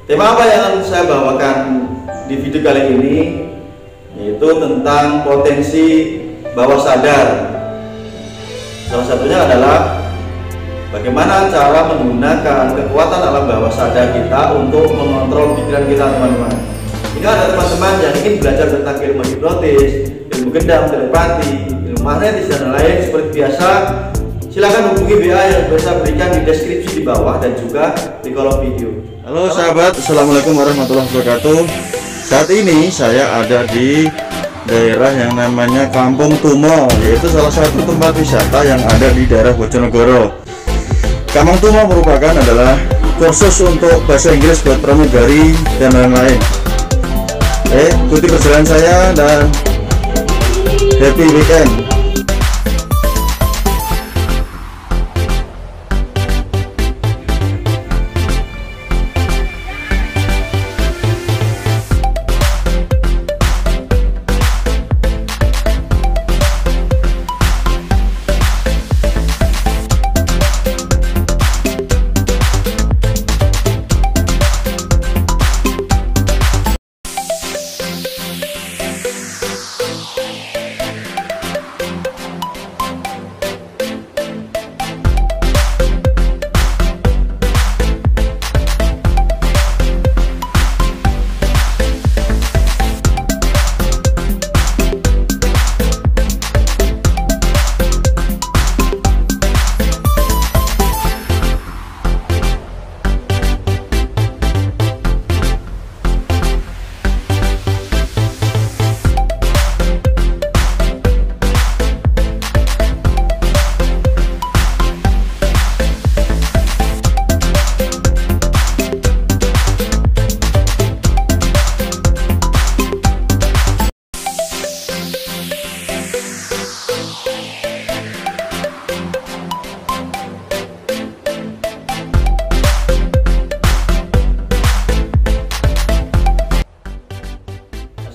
Tema apa yang saya bawakan di video kali ini yaitu tentang potensi bawah sadar. Salah satunya adalah bagaimana cara menggunakan kekuatan alam bawah sadar kita untuk mengontrol pikiran kita, teman-teman. Jika ada teman-teman yang ingin belajar tentang ilmu hipnotis, ilmu gendam, telepati, ilmu magnetis dan lain seperti biasa, silakan hubungi WA yang saya berikan di deskripsi di bawah dan juga di kolom video. Halo sahabat, assalamualaikum warahmatullahi wabarakatuh. Saat ini saya ada di daerah yang namanya Kampung Tumo, yaitu salah satu tempat wisata yang ada di daerah Bojonegoro. Kampung Tumo merupakan adalah kursus untuk bahasa Inggris buat pramugari dan lain-lain. Ikuti perjalanan saya dan happy weekend.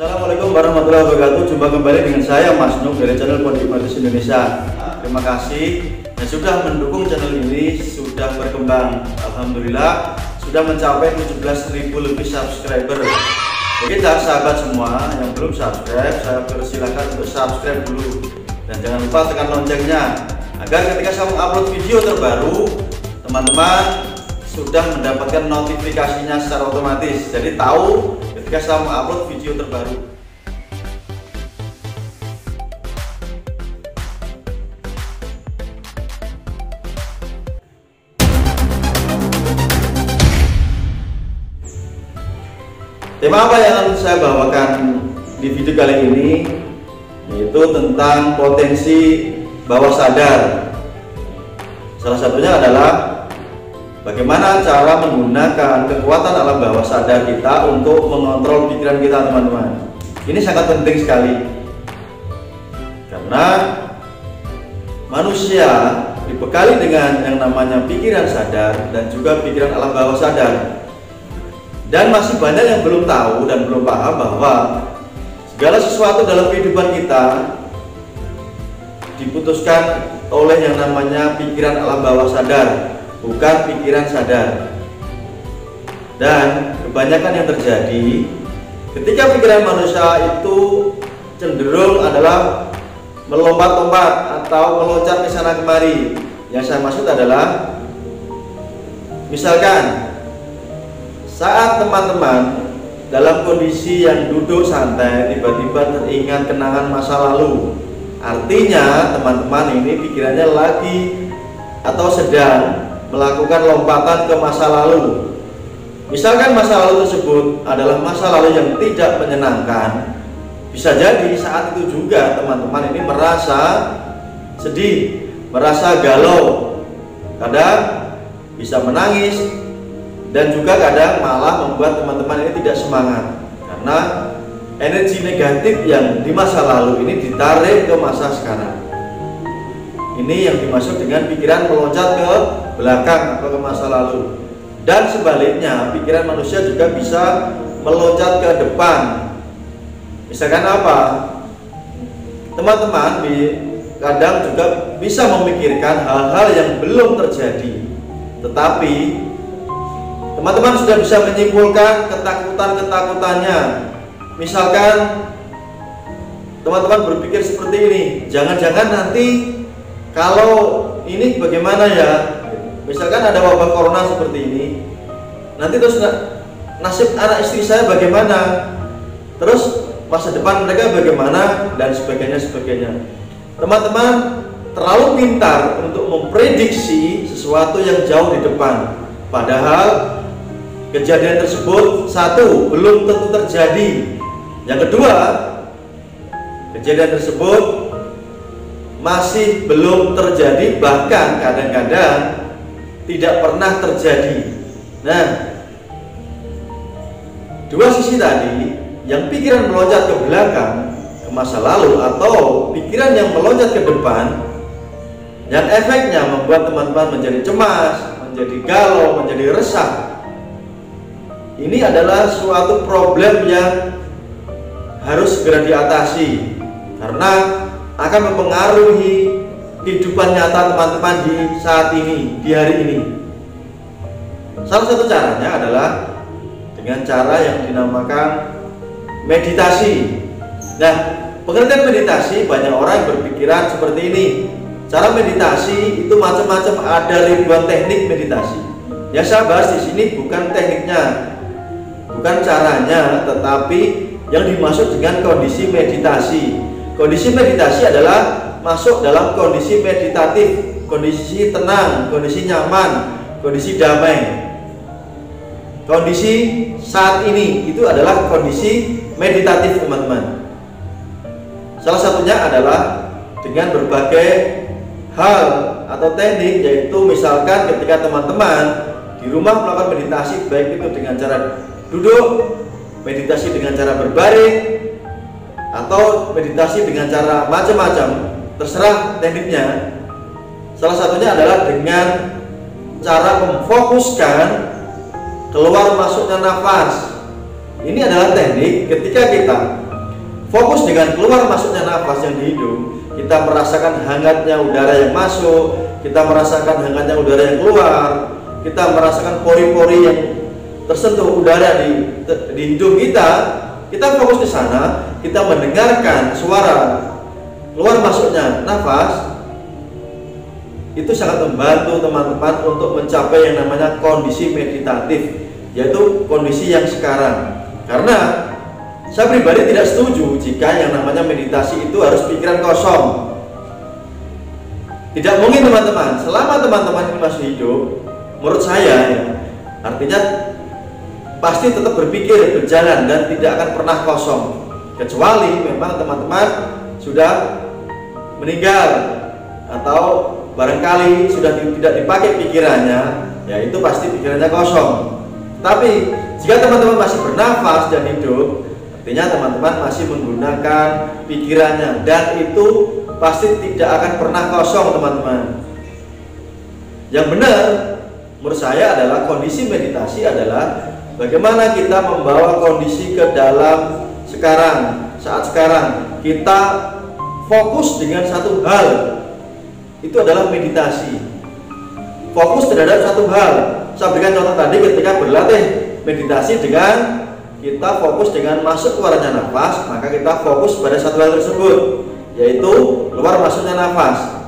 Assalamualaikum warahmatullahi wabarakatuh. Jumpa kembali dengan saya Mas Nuk dari channel Pondok Hipnotis Indonesia. Terima kasih yang sudah mendukung channel ini, sudah berkembang. Alhamdulillah sudah mencapai 17.000 lebih subscriber. Jadi sahabat semua yang belum subscribe, saya persilakan untuk subscribe dulu dan jangan lupa tekan loncengnya agar ketika saya mengupload video terbaru, teman-teman sudah mendapatkan notifikasinya secara otomatis. Jadi tahu ketika saya mengupload video terbaru. Tema apa yang saya bawakan di video kali ini yaitu tentang potensi bawah sadar. Salah satunya adalah bagaimana cara menggunakan kekuatan alam bawah sadar kita untuk mengontrol pikiran kita, teman-teman. Ini sangat penting sekali karena manusia dibekali dengan yang namanya pikiran sadar dan juga pikiran alam bawah sadar. Dan masih banyak yang belum tahu dan belum paham bahwa segala sesuatu dalam kehidupan kita diputuskan oleh yang namanya pikiran alam bawah sadar, bukan pikiran sadar. Dan kebanyakan yang terjadi ketika pikiran manusia itu cenderung adalah melompat-lompat atau meloncat ke sana kemari. Yang saya maksud adalah misalkan saat teman-teman dalam kondisi yang duduk santai tiba-tiba teringat kenangan masa lalu, artinya teman-teman ini pikirannya lagi atau sedang melakukan lompatan ke masa lalu. Misalkan masa lalu tersebut adalah masa lalu yang tidak menyenangkan, bisa jadi saat itu juga teman-teman ini merasa sedih, merasa galau, kadang bisa menangis, dan juga kadang malah membuat teman-teman ini tidak semangat karena energi negatif yang di masa lalu ini ditarik ke masa sekarang. Ini yang dimaksud dengan pikiran meloncat ke belakang atau ke masa lalu. Dan sebaliknya, pikiran manusia juga bisa meloncat ke depan. Misalkan apa? Teman-teman kadang juga bisa memikirkan hal-hal yang belum terjadi, tetapi Teman-teman sudah bisa menyimpulkan ketakutan-ketakutannya. Misalkan teman-teman berpikir seperti ini, jangan-jangan nanti kalau ini bagaimana ya, misalkan ada wabah corona seperti ini, nanti terus nasib anak istri saya bagaimana, terus masa depan mereka bagaimana, dan sebagainya. Teman-teman terlalu pintar untuk memprediksi sesuatu yang jauh di depan, padahal kejadian tersebut, satu, belum tentu terjadi. Yang kedua, kejadian tersebut masih belum terjadi, bahkan kadang-kadang tidak pernah terjadi. Nah, dua sisi tadi, yang pikiran meloncat ke belakang, ke masa lalu, atau pikiran yang meloncat ke depan, yang efeknya membuat teman-teman menjadi cemas, menjadi galau, menjadi resah. Ini adalah suatu problem yang harus segera diatasi, karena akan mempengaruhi kehidupan nyata teman-teman di saat ini, di hari ini. Salah satu caranya adalah dengan cara yang dinamakan meditasi. Nah, pengertian meditasi, banyak orang yang berpikiran seperti ini. Cara meditasi itu macam-macam, ada ribuan teknik meditasi. Ya, saya bahas di sini bukan tekniknya, bukan caranya, tetapi yang dimaksud dengan kondisi meditasi. Kondisi meditasi adalah masuk dalam kondisi meditatif, kondisi tenang, kondisi nyaman, kondisi damai. Kondisi saat ini itu adalah kondisi meditatif, teman-teman. Salah satunya adalah dengan berbagai hal atau teknik, yaitu misalkan ketika teman-teman di rumah melakukan meditasi, baik itu dengan cara duduk, meditasi dengan cara berbaring, atau meditasi dengan cara macam-macam, terserah tekniknya. Salah satunya adalah dengan cara memfokuskan keluar masuknya nafas. Ini adalah teknik ketika kita fokus dengan keluar masuknya nafas yang di hidung, kita merasakan hangatnya udara yang masuk, kita merasakan hangatnya udara yang keluar, kita merasakan pori-pori yang tersentuh udara di hidung kita. Kita fokus di sana, kita mendengarkan suara keluar masuknya nafas. Itu sangat membantu teman-teman untuk mencapai yang namanya kondisi meditatif, yaitu kondisi yang sekarang. Karena saya pribadi tidak setuju jika yang namanya meditasi itu harus pikiran kosong. Tidak mungkin, teman-teman. Selama teman-teman ini masih hidup, menurut saya ya, artinya pasti tetap berpikir, berjalan, dan tidak akan pernah kosong, kecuali memang teman-teman sudah meninggal atau barangkali sudah tidak dipakai pikirannya, ya itu pasti pikirannya kosong. Tapi jika teman-teman masih bernafas dan hidup, artinya teman-teman masih menggunakan pikirannya, dan itu pasti tidak akan pernah kosong, teman-teman. Yang benar menurut saya adalah kondisi meditasi adalah bagaimana kita membawa kondisi ke dalam sekarang, saat sekarang. Kita fokus dengan satu hal, itu adalah meditasi. Fokus terhadap satu hal. Saya berikan contoh tadi ketika berlatih meditasi, dengan kita fokus dengan masuk keluarnya nafas, maka kita fokus pada satu hal tersebut, yaitu keluar masuknya nafas.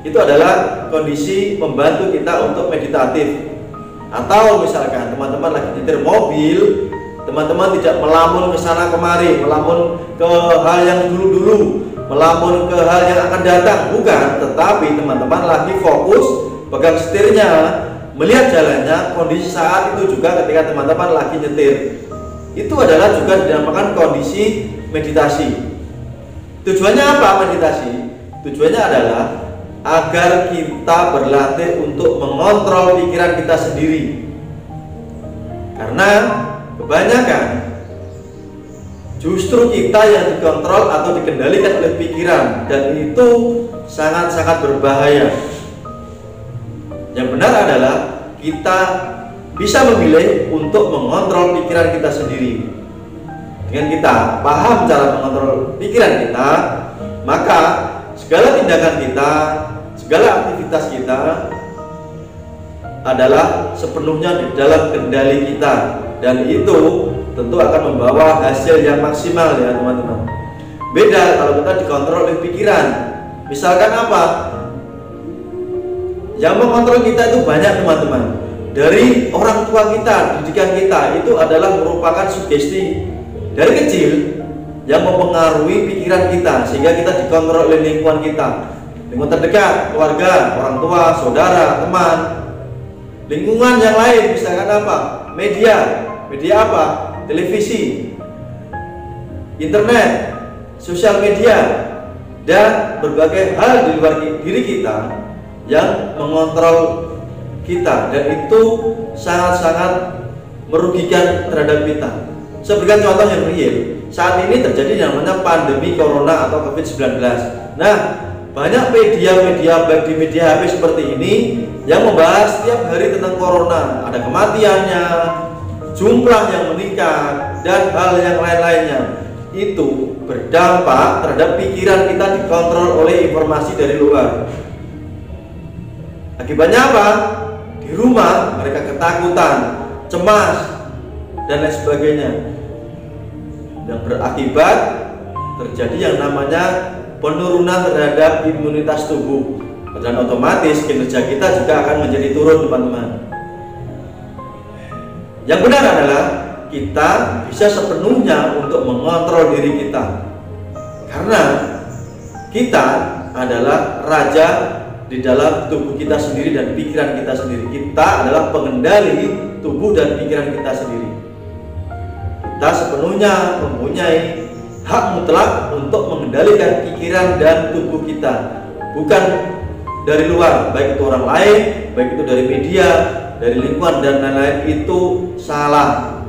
Itu adalah kondisi membantu kita untuk meditatif. Atau misalkan teman-teman lagi nyetir mobil, teman-teman tidak melamun ke sana kemari, melamun ke hal yang dulu-dulu, melamun ke hal yang akan datang, bukan, tetapi teman-teman lagi fokus pegang setirnya, melihat jalannya, kondisi saat itu juga ketika teman-teman lagi nyetir. Itu adalah juga dinamakan kondisi meditasi. Tujuannya apa meditasi? Tujuannya adalah agar kita berlatih untuk mengontrol pikiran kita sendiri. Karena kebanyakan justru kita yang dikontrol atau dikendalikan oleh pikiran, dan itu sangat-sangat berbahaya. Yang benar adalah kita bisa memilih untuk mengontrol pikiran kita sendiri. Dengan kita paham cara mengontrol pikiran kita, maka segala tindakan kita, segala aktivitas kita adalah sepenuhnya di dalam kendali kita, dan itu tentu akan membawa hasil yang maksimal ya teman-teman. Beda kalau kita dikontrol oleh pikiran. Misalkan apa? Yang mengontrol kita itu banyak teman-teman. Dari orang tua kita, didikan kita itu adalah merupakan sugesti dari kecil yang mempengaruhi pikiran kita, sehingga kita dikontrol oleh lingkungan kita, lingkungan terdekat, keluarga, orang tua, saudara, teman, lingkungan yang lain. Misalkan apa? Media apa? Televisi, internet, sosial media, dan berbagai hal di luar diri kita yang mengontrol kita, dan itu sangat-sangat merugikan terhadap kita. Saya berikan contoh yang real. Saat ini terjadi yang namanya pandemi corona atau COVID-19. Nah, banyak media-media baik di media HP seperti ini yang membahas setiap hari tentang corona. Ada kematiannya, jumlah yang meningkat, dan hal yang lain-lainnya. Itu berdampak terhadap pikiran kita dikontrol oleh informasi dari luar. Akibatnya apa? Di rumah mereka ketakutan, cemas, dan lain sebagainya, yang berakibat terjadi yang namanya penurunan terhadap imunitas tubuh, dan otomatis kinerja kita juga akan menjadi turun teman-teman. Yang benar adalah kita bisa sepenuhnya untuk mengontrol diri kita, karena kita adalah raja di dalam tubuh kita sendiri dan pikiran kita sendiri. Kita adalah pengendali tubuh dan pikiran kita sendiri. Kita sepenuhnya mempunyai hak mutlak untuk mengendalikan pikiran dan tubuh kita, bukan dari luar, baik itu orang lain, baik itu dari media, dari lingkungan dan lain-lain. Itu salah,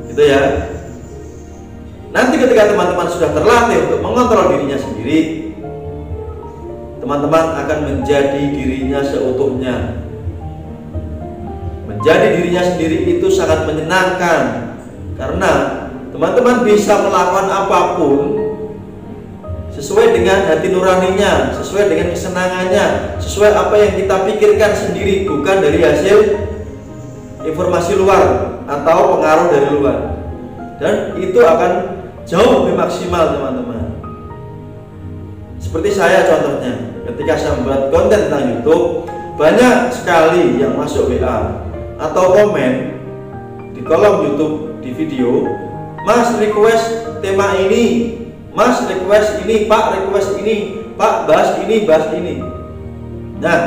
gitu ya. Nanti ketika teman-teman sudah terlatih untuk mengontrol dirinya sendiri, teman-teman akan menjadi dirinya seutuhnya. Menjadi dirinya sendiri itu sangat menyenangkan, karena teman-teman bisa melakukan apapun sesuai dengan hati nuraninya, sesuai dengan kesenangannya, sesuai apa yang kita pikirkan sendiri, bukan dari hasil informasi luar atau pengaruh dari luar. Dan itu akan jauh lebih maksimal teman-teman. Seperti saya contohnya, ketika saya membuat konten tentang YouTube, banyak sekali yang masuk WA atau komen di kolom YouTube di video, "Mas request tema ini, Mas request ini, Pak request ini, Pak bahas ini, bahas ini." Nah,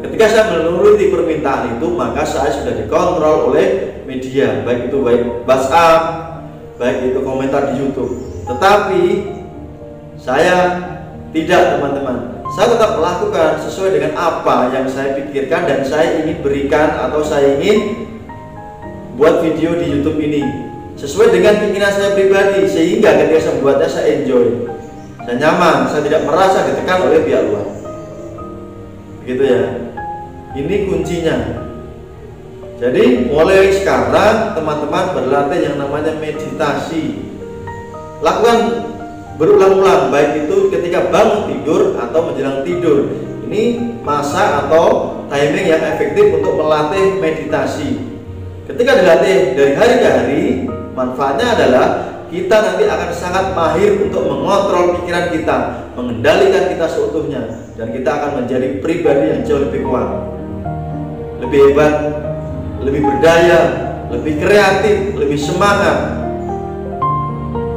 ketika saya menuruti permintaan itu, maka saya sudah dikontrol oleh media, baik itu WhatsApp, baik itu komentar di YouTube. Tetapi saya tidak teman-teman, saya tetap melakukan sesuai dengan apa yang saya pikirkan dan saya ingin berikan, atau saya ingin buat video di YouTube ini sesuai dengan keinginan saya pribadi, sehingga ketika saya membuatnya saya enjoy, saya nyaman, saya tidak merasa ditekan oleh pihak luar. Begitu ya, ini kuncinya. Jadi mulai sekarang teman-teman berlatih yang namanya meditasi. Lakukan berulang-ulang, baik itu ketika bangun tidur atau menjelang tidur. Ini masa atau timing yang efektif untuk melatih meditasi. Ketika dilatih dari hari ke hari, manfaatnya adalah kita nanti akan sangat mahir untuk mengontrol pikiran kita, mengendalikan kita seutuhnya, dan kita akan menjadi pribadi yang jauh lebih kuat, lebih hebat, lebih berdaya, lebih kreatif, lebih semangat.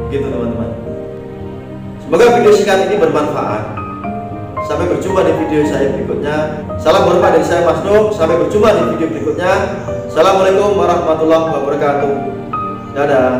Gitu teman-teman. Semoga video singkat ini bermanfaat. Sampai berjumpa di video saya berikutnya. Salam hormat dari saya Mas Nuh. Sampai berjumpa di video berikutnya. Assalamualaikum warahmatullahi wabarakatuh. Dadah.